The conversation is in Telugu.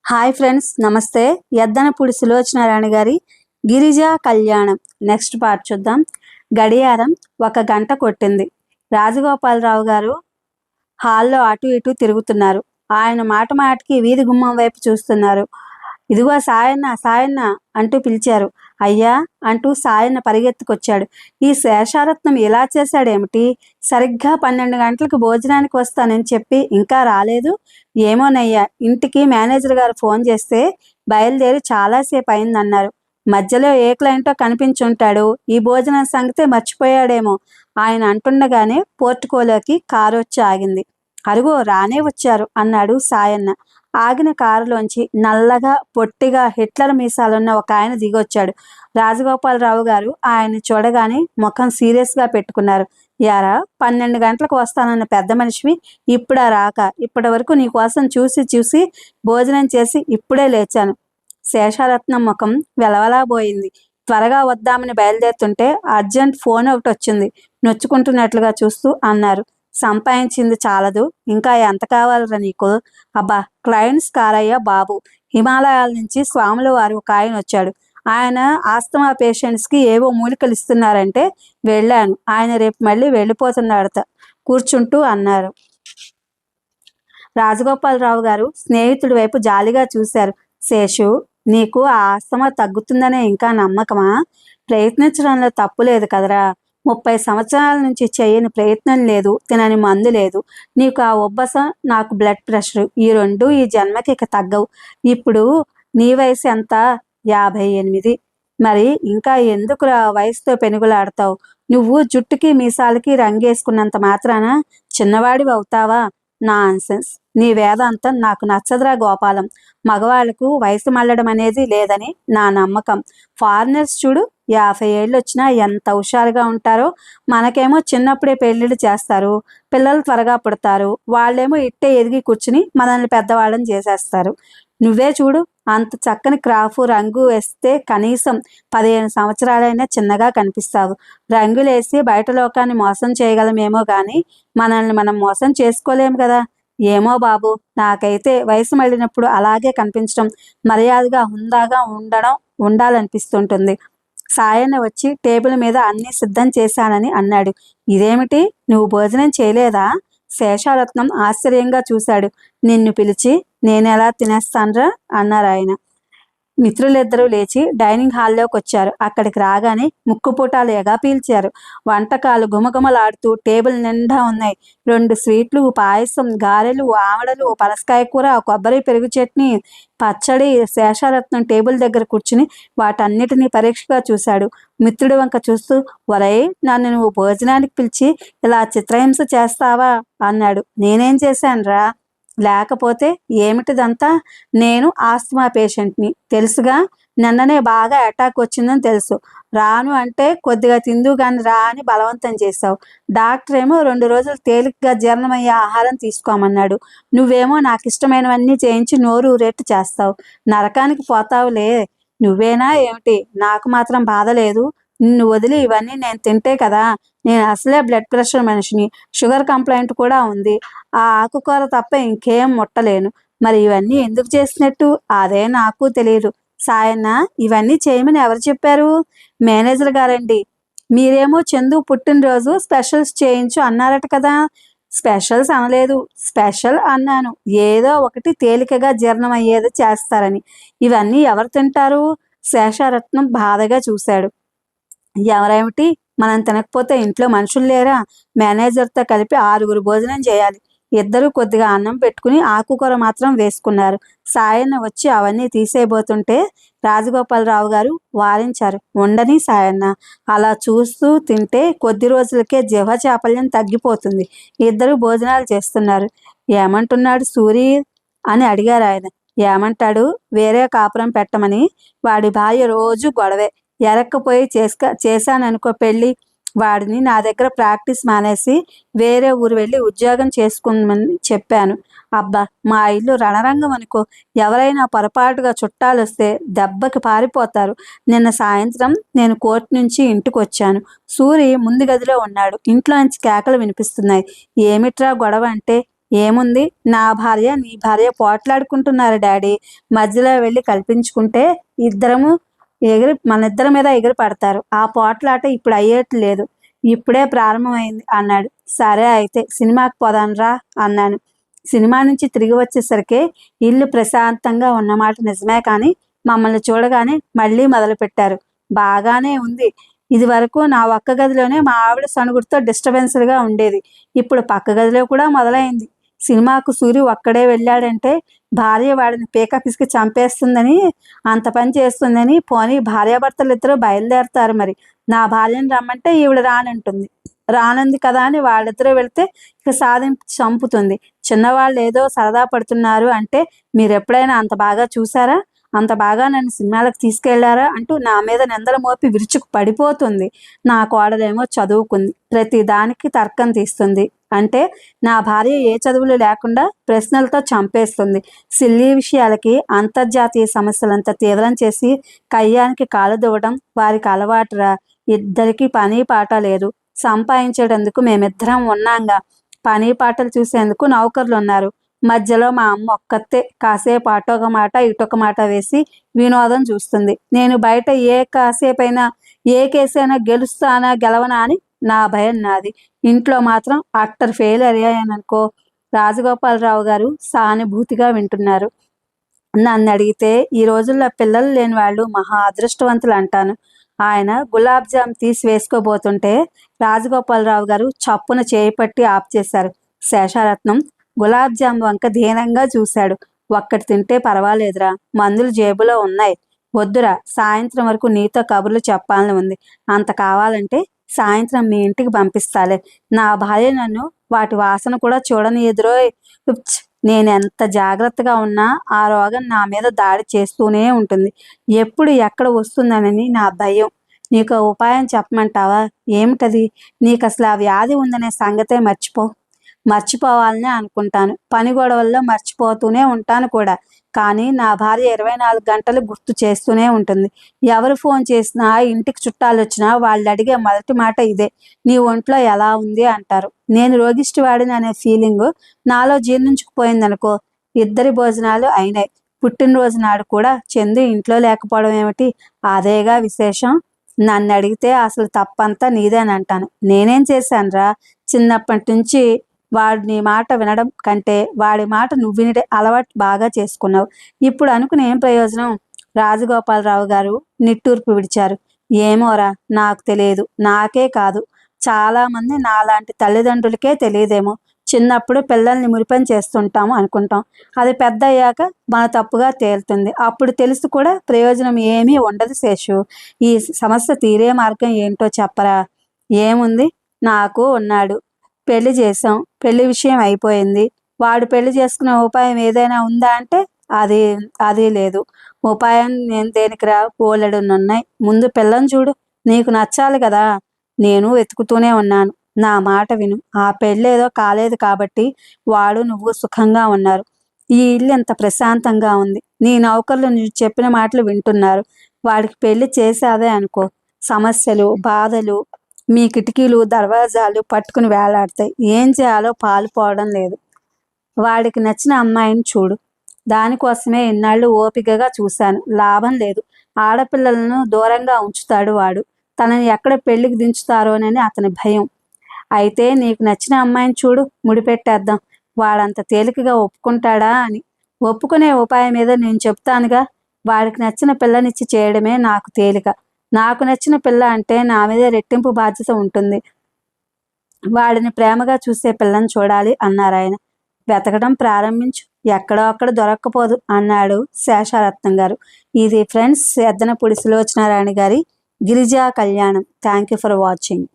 హాయ్ ఫ్రెండ్స్, నమస్తే. ఎద్దనపూడి సులోచనారాణి గారి గిరిజా కళ్యాణం నెక్స్ట్ పార్ట్ చూద్దాం. గడియారం 1 గంట కొట్టింది. రాజగోపాలరావు గారు హాల్లో అటు ఇటు తిరుగుతున్నారు. ఆయన మాట మాటకి వీధి గుమ్మం వైపు చూస్తున్నారు. ఇదిగో సాయన్న, సాయన్న అంటూ పిలిచారు. అయ్యా అంటూ సాయన్న పరిగెత్తుకొచ్చాడు. ఈ శేషారత్నం ఇలా చేశాడేమిటి? సరిగ్గా 12 గంటలకు భోజనానికి వస్తానని చెప్పి ఇంకా రాలేదు. ఏమోనయ్యా, ఇంటికి మేనేజర్ గారు ఫోన్ చేస్తే బయలుదేరి చాలాసేపు అయిందన్నారు. మధ్యలో ఏ క్లయింటో కనిపించుంటాడు. ఈ భోజనం సంగతే మర్చిపోయాడేమో. ఆయన అంటుండగానే పోర్టుకోలోకి కారు వచ్చి ఆగింది. అరుగో రానే వచ్చారు అన్నాడు సాయన్న. ఆగిన కారులోంచి నల్లగా పొట్టిగా హిట్లర్ మీసాలున్న ఒక ఆయన దిగొచ్చాడు. రాజగోపాలరావు గారు ఆయన్ని చూడగానే ముఖం సీరియస్గా పెట్టుకున్నారు. యారా, 12 గంటలకు వస్తానన్న పెద్ద మనిషివి ఇప్పుడా రాక? ఇప్పటి వరకు నీ కోసం చూసి చూసి భోజనం చేసి ఇప్పుడే లేచాను. శేషారత్నం ముఖం వెలవలాబోయింది. త్వరగా వద్దామని బయలుదేరుతుంటే అర్జెంట్ ఫోన్ ఒకటి వచ్చింది. నొచ్చుకుంటున్నట్లుగా చూస్తూ అన్నారు. సంపాదించింది చాలదు, ఇంకా ఎంత కావాలరా నీకు? అబ్బా, క్లయింట్స్ కారయ్య బాబు. హిమాలయాల నుంచి స్వాముల వారు ఒక ఆయన వచ్చాడు. ఆయన ఆస్తమా పేషెంట్స్కి ఏవో మూలికలు ఇస్తున్నారంటే వెళ్ళాను. ఆయన రేపు మళ్ళీ వెళ్ళిపోతున్నాడట కూర్చుంటూ అన్నారు. రాజగోపాలరావు గారు స్నేహితుడి వైపు జాలిగా చూశారు. శేషు, నీకు ఆ ఆస్తమా తగ్గుతుందనే ఇంకా నమ్మకమా? ప్రయత్నించడంలో తప్పు లేదు కదరా. 30 సంవత్సరాల నుంచి చేయని ప్రయత్నం లేదు, తినని మందు లేదు. నీకు ఆ ఉబ్బసం, నాకు బ్లడ్ ప్రెషరు, ఈ రెండు ఈ జన్మకి ఇక తగ్గవు. ఇప్పుడు నీ వయసు ఎంత? 58. మరి ఇంకా ఎందుకురా వయసుతో పెనుగులాడతావు? నువ్వు జుట్టుకి మీసాలకి రంగేసుకున్నంత మాత్రాన చిన్నవాడివి అవుతావా? నాన్సెన్స్. నీ వేదాంతం నాకు నచ్చదురా గోపాలం. మగవాళ్లకు వయసు మళ్ళడం అనేది లేదని నా నమ్మకం. ఫారినర్స్ చూడు, 50 ఏళ్ళు వచ్చినా ఎంత హుషారుగా ఉంటారో. మనకేమో చిన్నప్పుడే పెళ్ళిళ్ళు చేస్తారు, పిల్లలు త్వరగా పుడతారు. వాళ్ళేమో ఇట్టే ఎదిగి కూర్చుని మనల్ని పెద్దవాళ్ళని చేసేస్తారు. నువ్వే చూడు, అంత చక్కని క్రాఫు రంగు వేస్తే కనీసం 15 సంవత్సరాలైనా చిన్నగా కనిపిస్తావు. రంగులేసి బయట లోకాన్ని మోసం చేయగలమేమో కానీ మనల్ని మనం మోసం చేసుకోలేము కదా. ఏమో బాబు, నాకైతే వయసు మళ్ళినప్పుడు అలాగే కనిపించడం, మర్యాదగా హుందాగా ఉండాలనిపిస్తుంటుంది. సాయన్న వచ్చి టేబుల్ మీద అన్నీ సిద్ధం చేశానని అన్నాడు. ఇదేమిటి, నువ్వు భోజనం చేయలేదా? శేషారత్నం ఆశ్చర్యంగా చూశాడు. నిన్ను పిలిచి నేనెలా తినేస్తాన్రా అన్నారు ఆయన. మిత్రులిద్దరూ లేచి డైనింగ్ హాల్లోకి వచ్చారు. అక్కడికి రాగానే ముక్కుపుటాలు ఎగా పీల్చారు. వంటకాలు గుమగుమలాడుతూ టేబుల్ నిండా ఉన్నాయి. 2 స్వీట్లు, పాయసం, గారెలు, ఆవడలు, పనసకాయ కూర, కొబ్బరి పెరుగు చట్నీ, పచ్చడి. శేషారత్నం టేబుల్ దగ్గర కూర్చుని వాటన్నిటినీ పరీక్షగా చూశాడు. మిత్రుడి వంక చూస్తూ, ఒరేయ్, నన్ను నువ్వు భోజనానికి పిలిచి ఇలా చిత్రహింస చేస్తావా అన్నాడు. నేనేం చేశానురా? లేకపోతే ఏమిటిదంతా? నేను ఆస్తమా పేషెంట్ని తెలుసుగా. నిన్ననే బాగా అటాక్ వచ్చిందని తెలుసు. రాను అంటే కొద్దిగా తిందు కానీ రా అని బలవంతం చేశావు. డాక్టర్ ఏమో 2 రోజులు తేలికగా జీర్ణమయ్యే ఆహారం తీసుకోమన్నాడు. నువ్వేమో నాకు ఇష్టమైనవన్నీ చేయించి నోరు ఊరేట్టు చేస్తావు. నరకానికి పోతావులే. నువ్వేనా ఏమిటి? నాకు మాత్రం బాధ లేదు. నిన్ను వదిలి ఇవన్నీ నేను తింటే కదా. నేను అసలే బ్లడ్ ప్రెషర్ మనిషిని, షుగర్ కంప్లైంట్ కూడా ఉంది. ఆ ఆకుకూర తప్ప ఇంకేం ముట్టలేను. మరి ఇవన్నీ ఎందుకు చేసినట్టు అదే నాకు తెలియదు. సాయన్న, ఇవన్నీ చేయమని ఎవరు చెప్పారు? మేనేజర్ గారండి. మీరేమో చందు పుట్టినరోజు స్పెషల్స్ చేయించు అన్నారట కదా. స్పెషల్స్ అనలేదు, స్పెషల్ అన్నాను. ఏదో ఒకటి తేలికగా జీర్ణమయ్యేది చేస్తారని. ఇవన్నీ ఎవరు తింటారు? శేషారత్నం బాధగా చూశాడు. ఎవరేమిటి, మనం తినకపోతే ఇంట్లో మనుషులు లేరా? మేనేజర్తో కలిపి 6 భోజనం చేయాలి. ఇద్దరు కొద్దిగా అన్నం పెట్టుకుని ఆకుకూర మాత్రం వేసుకున్నారు. సాయన్న వచ్చి అవన్నీ తీసేయబోతుంటే రాజగోపాలరావు గారు వారించారు. ఉండని సాయన్న, అలా చూస్తూ తింటే కొద్ది రోజులకే జీవచాపల్యం తగ్గిపోతుంది. ఇద్దరు భోజనాలు చేస్తున్నారు. ఏమంటున్నాడు సూరి అని అడిగారు ఆయన. ఏమంటాడు? వేరే కాపురం పెట్టమని. వాడి భార్య రోజు గొడవే. ఎరక్కపోయి చేశాననుకో పెళ్ళి. వాడిని నా దగ్గర ప్రాక్టీస్ మానేసి వేరే ఊరు వెళ్ళి ఉద్యోగం చేసుకోమని చెప్పాను. అబ్బా, మా ఇల్లు రణరంగం అనుకో. ఎవరైనా పొరపాటుగా చుట్టాలు వస్తే దెబ్బకి పారిపోతారు. నిన్న సాయంత్రం నేను కోర్టు నుంచి ఇంటికి వచ్చాను. సూరి ముందు గదిలో ఉన్నాడు. ఇంట్లోంచి కేకలు వినిపిస్తున్నాయి. ఏమిట్రా గొడవ అంటే, ఏముంది, నా భార్య నీ భార్య పోట్లాడుకుంటున్నారు డాడీ, మధ్యలో వెళ్ళి కల్పించుకుంటే ఇద్దరము మన ఇద్దరి మీద ఎగిరి పడతారు. ఆ పోట్లాట ఇప్పుడు అయ్యేట్లేదు, ఇప్పుడే ప్రారంభమైంది అన్నాడు. సరే అయితే సినిమాకి పోదాన్రా అన్నాను. సినిమా నుంచి తిరిగి వచ్చేసరికి ఇల్లు ప్రశాంతంగా ఉన్నమాట నిజమే, కానీ మమ్మల్ని చూడగానే మళ్ళీ మొదలుపెట్టారు. బాగానే ఉంది. ఇది వరకు నా ఒక్క గదిలోనే మా ఆవిడ సణుగుడితో డిస్టర్బెన్స్గా ఉండేది, ఇప్పుడు పక్క గదిలో కూడా మొదలైంది. సినిమాకు సూర్యు ఒక్కడే వెళ్ళాడంటే భార్య వాడిని పీక పిసికి చంపేస్తుందని, అంత పని చేస్తుందని, పోనీ భార్యాభర్తలు ఇద్దరు బయలుదేరతారు. మరి నా భార్యను రమ్మంటే ఈవిడ రానంటుంది. రానుంది కదా అని వాళ్ళిద్దరూ వెళితే ఇక సాధింపు చంపుతుంది. చిన్నవాళ్ళు ఏదో సరదా పడుతున్నారు అంటే మీరు ఎప్పుడైనా అంత బాగా చూసారా, అంత బాగా నన్ను సినిమాలకు తీసుకెళ్లారా అంటూ నా మీద నిందలు మోపి విరుచుకు పడిపోతుంది. నా కోడలేమో చదువుకుంది, ప్రతి దానికి తర్కం తీస్తుంది. అంటే నా భార్య ఏ చదువులు లేకుండా ప్రశ్నలతో చంపేస్తుంది. సిల్లీ విషయాలకి అంతర్జాతీయ సమస్యలంతా తీవ్రం చేసి కయ్యానికి కాలు దువ్వడం వారికి అలవాటురా. ఇద్దరికి పని పాట లేదు, సంపాదించేటందుకు మేమిద్దరం ఉన్నాంగా. పని పాటలు చూసేందుకు నౌకర్లు ఉన్నారు. మధ్యలో మా అమ్మ ఒక్కతే కాసేపు అటొక మాట ఇటొక మాట వేసి వినోదం చూస్తుంది. నేను బయట కాసేపైనా ఏ కేసైనా గెలుస్తానా గెలవనా అని నా భయం నాది. ఇంట్లో మాత్రం అట్టర్ ఫెయిల్ అయ్యాయనుకో. రాజగోపాలరావు గారు సానుభూతిగా వింటున్నారు. నన్ను అడిగితే ఈ రోజుల్లో పిల్లలు లేని వాళ్ళు మహా అదృష్టవంతులు అంటాను. ఆయన గులాబ్ జామ్ తీసి వేసుకోబోతుంటే రాజగోపాలరావు గారు చప్పున చేయి పట్టి ఆఫ్ చేశారు. శేషారత్నం గులాబ్ జామ్ వంక దీనంగా చూశాడు. ఒక్కటి తింటే పర్వాలేదురా, మందులు జేబులో ఉన్నాయి. వద్దురా, సాయంత్రం వరకు నీతో కబుర్లు చెప్పాలని ఉంది. అంత కావాలంటే సాయంత్రం మీ ఇంటికి పంపిస్తాలే. నా భార్య నన్ను వాటి వాసన కూడా చూడని ఎదురోయ్. నేను ఎంత జాగ్రత్తగా ఉన్నా ఆ రోగం నా మీద దాడి చేస్తూనే ఉంటుంది. ఎప్పుడు ఎక్కడ వస్తుందనని నా భయం. నీకు ఉపాయం చెప్పమంటావా? ఏమిటది? నీకు అసలు ఆ వ్యాధి ఉందనే సంగతే మర్చిపోవాలనే అనుకుంటాను. పని గొడవల్లో మర్చిపోతూనే ఉంటాను కూడా. కానీ నా భార్య 24 గంటలు గుర్తు చేస్తూనే ఉంటుంది. ఎవరు ఫోన్ చేసినా, ఇంటికి చుట్టాలు వచ్చినా వాళ్ళు అడిగే మొదటి మాట ఇదే, నీ ఒంట్లో ఎలా ఉంది అంటారు. నేను రోగిష్టివాడిని అనే ఫీలింగు నాలో జీర్ణించుకుపోయిందనుకో. ఇద్దరి భోజనాలు అయినాయి. పుట్టినరోజు నాడు కూడా చందు ఇంట్లో లేకపోవడం ఏమిటి? అదేగా విశేషం. నన్ను అడిగితే అసలు తప్పంతా నీదేనంటాను. నేనేం చేశానురా? చిన్నప్పటి నుంచి వాడు నీ మాట వినడం కంటే వాడి మాట నువ్వు వినే అలవాటు బాగా చేసుకున్నావు. ఇప్పుడు అనుకుని ఏం ప్రయోజనం? రాజగోపాలరావు గారు నిట్టూర్పు విడిచారు. ఏమోరా, నాకు తెలియదు. నాకే కాదు, చాలామంది నాలాంటి తల్లిదండ్రులకే తెలియదేమో. చిన్నప్పుడు పిల్లల్ని మురిపని చేస్తుంటాము అనుకుంటాం. అది పెద్ద అయ్యాక మన తప్పుగా తేలుతుంది. అప్పుడు తెలిసి కూడా ప్రయోజనం ఏమీ ఉండదు శేషు. ఈ సమస్య తీరే మార్గం ఏంటో చెప్పరా? ఏముంది, నాకు ఉన్నాడు, పెళ్లి చేసాం, పెళ్లి విషయం అయిపోయింది. వాడు పెళ్లి చేసుకునే ఉపాయం ఏదైనా ఉందా అంటే అది లేదు. ఉపాయం నేను దేనికిరా? బోలెడునున్నాయి. ముందు పిల్లని చూడు, నీకు నచ్చాలి కదా. నేను వెతుకుతూనే ఉన్నాను. నా మాట విను. ఆ పెళ్ళేదో కాలేదు కాబట్టి వాడు నువ్వు సుఖంగా ఉన్నారు. ఈ ఇల్లు ఎంత ప్రశాంతంగా ఉంది. నీ నౌకర్లు నువ్వు చెప్పిన మాటలు వింటున్నారు. వాడికి పెళ్లి చేసాదే అనుకో, సమస్యలు బాధలు మీ కిటికీలు దర్వాజాలు పట్టుకుని వేలాడతాయి. ఏం చేయాలో పాలుపోవడం లేదు. వాడికి నచ్చిన అమ్మాయిని చూడు. దానికోసమే ఇన్నాళ్ళు ఓపికగా చూశాను, లాభం లేదు. ఆడపిల్లలను దూరంగా ఉంచుతాడు వాడు. తనని ఎక్కడ పెళ్లికి దించుతారోనని అతని భయం. అయితే నీకు నచ్చిన అమ్మాయిని చూడు, ముడిపెట్టేద్దాం. వాడంత తేలికగా ఒప్పుకుంటాడా అని. ఒప్పుకునే ఉపాయం మీద నేను చెప్తానుగా. వాడికి నచ్చిన పిల్లనిచ్చి చేయడమే నాకు తేలిక. నాకు నచ్చిన పిల్ల అంటే నా మీద రెట్టింపు బాధ్యత ఉంటుంది. వాడిని ప్రేమగా చూసే పిల్లని చూడాలి అన్నారాయన. వెతకడం ప్రారంభించు, ఎక్కడో అక్కడ దొరక్కపోదు అన్నాడు శేషారత్నం గారు. ఇది ఫ్రెండ్స్, ఎద్దనపూడి సులోచనారాణి గారి గిరిజా కళ్యాణం. Thank you for watching.